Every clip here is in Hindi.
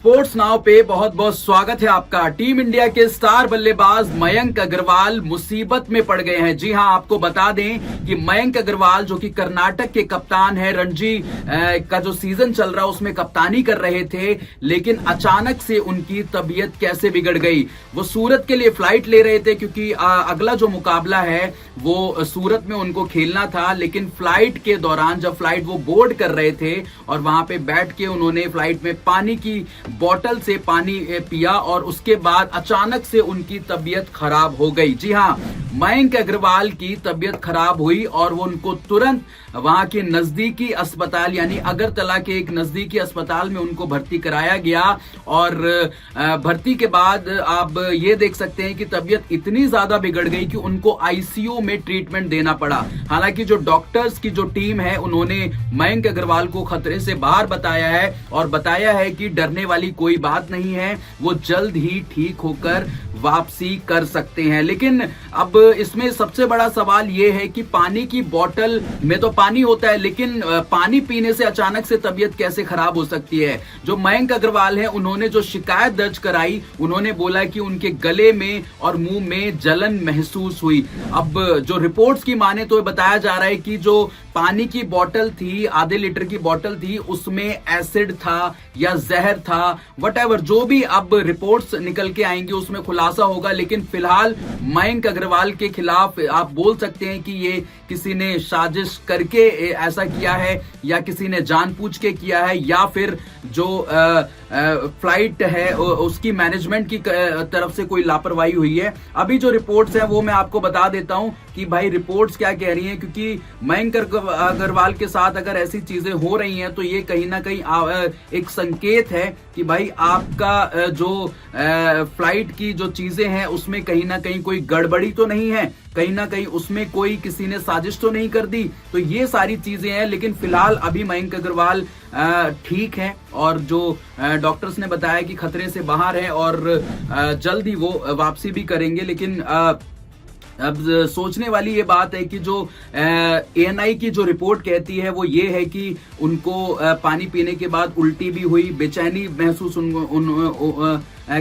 स्पोर्ट्स नाउ पे बहुत बहुत स्वागत है आपका। टीम इंडिया के स्टार बल्लेबाज मयंक अग्रवाल मुसीबत में पड़ गए हैं। जी हां, आपको बता दें कि मयंक अग्रवाल जो कि कर्नाटक के कप्तान है, रणजी का जो सीजन चल रहा है उसमें कप्तानी कर रहे थे, लेकिन अचानक से उनकी तबीयत कैसे बिगड़ गई। वो सूरत के लिए फ्लाइट ले रहे थे क्योंकि अगला जो मुकाबला है वो सूरत में उनको खेलना था, लेकिन फ्लाइट के दौरान जब फ्लाइट वो बोर्ड कर रहे थे और वहां पे बैठ के उन्होंने फ्लाइट में पानी की बोतल से पानी पिया और उसके बाद अचानक से उनकी तबीयत खराब हो गई। जी हां, मयंक अग्रवाल की तबीयत खराब हुई और वो उनको तुरंत वहां के नजदीकी अस्पताल यानी अगरतला के एक नजदीकी अस्पताल में उनको भर्ती कराया गया। और भर्ती के बाद आप ये देख सकते हैं कि तबीयत इतनी ज्यादा बिगड़ गई कि उनको आईसीयू में ट्रीटमेंट देना पड़ा। हालांकि जो डॉक्टर्स की जो टीम है उन्होंने मयंक अग्रवाल को खतरे से बाहर बताया है और बताया है कि डरने वाली कोई बात नहीं है, वो जल्द ही ठीक होकर वापसी कर सकते हैं। लेकिन अब इसमें सबसे बड़ा सवाल यह है कि पानी की बोतल में तो पानी होता है, लेकिन पानी पीने से अचानक से तबीयत कैसे खराब हो सकती है। जो मयंक अग्रवाल है उन्होंने जो शिकायत दर्ज कराई, उन्होंने बोला कि उनके गले में और मुंह में जलन महसूस हुई। अब जो रिपोर्ट्स की माने तो बताया जा रहा है कि जो पानी की बोतल थी, आधे लीटर की बोतल थी, उसमें एसिड था या जहर था, वटएवर जो भी अब रिपोर्ट्स निकल के आएंगे उसमें खुलासा होगा। लेकिन फिलहाल मयंक अग्रवाल के खिलाफ आप बोल सकते हैं कि ये किसी ने साजिश करके ऐसा किया है या किसी ने जानबूझ के किया है या फिर जो फ्लाइट है उसकी मैनेजमेंट की तरफ से कोई लापरवाही हुई है। अभी जो रिपोर्ट्स हैं वो मैं आपको बता देता हूं कि भाई रिपोर्ट्स क्या कह रही हैं, क्योंकि मयंक अग्रवाल के साथ अगर ऐसी चीजें हो रही हैं तो ये कहीं ना कहीं एक संकेत है कि भाई आपका जो फ्लाइट की जो चीजें हैं उसमें कहीं ना कहीं कोई गड़बड़ी तो नहीं है, कहीं ना कहीं उसमें कोई किसी ने साजिश तो नहीं कर दी। तो ये सारी चीजें हैं, लेकिन फिलहाल अभी मयंक अग्रवाल ठीक है और जो डॉक्टर्स ने बताया कि खतरे से बाहर है और जल्द ही वो वापसी भी करेंगे। लेकिन अब सोचने वाली ये बात है कि जो एएनआई की जो रिपोर्ट कहती है वो ये है कि उनको पानी पीने के बाद उल्टी भी हुई, बेचैनी महसूस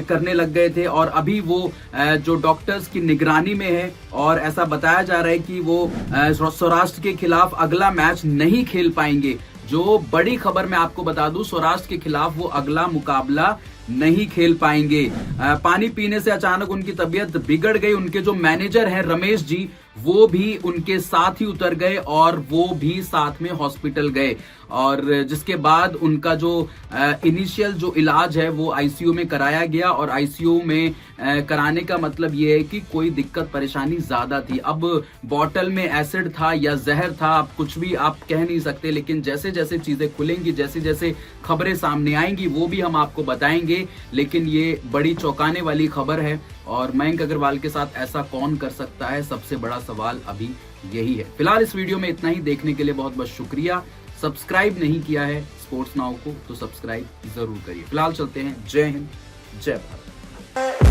करने लग गए थे और अभी वो जो डॉक्टर्स की निगरानी में है और ऐसा बताया जा रहा है कि वो सौराष्ट्र के खिलाफ अगला मैच नहीं खेल पाएंगे। जो बड़ी खबर मैं आपको बता दूं, सौराष्ट्र के खिलाफ वो अगला मुकाबला नहीं खेल पाएंगे। पानी पीने से अचानक उनकी तबीयत बिगड़ गई। उनके जो मैनेजर हैं रमेश जी, वो भी उनके साथ ही उतर गए और वो भी साथ में हॉस्पिटल गए और जिसके बाद उनका जो इनिशियल जो इलाज है वो आईसीयू में कराया गया। और आईसीयू में कराने का मतलब ये है कि कोई दिक्कत परेशानी ज्यादा थी। अब बॉटल में एसिड था या जहर था, अब कुछ भी आप कह नहीं सकते, लेकिन जैसे जैसे चीजें खुलेंगी, जैसे जैसे खबरें सामने आएंगी वो भी हम आपको बताएंगे। लेकिन ये बड़ी चौंकाने वाली खबर है और मयंक अग्रवाल के साथ ऐसा कौन कर सकता है, सबसे बड़ा सवाल अभी यही है। फिलहाल इस वीडियो में इतना ही। देखने के लिए बहुत बहुत शुक्रिया। सब्सक्राइब नहीं किया है स्पोर्ट्स नाउ को तो सब्सक्राइब जरूर करिए। फिलहाल चलते हैं। जय हिंद, जय भारत।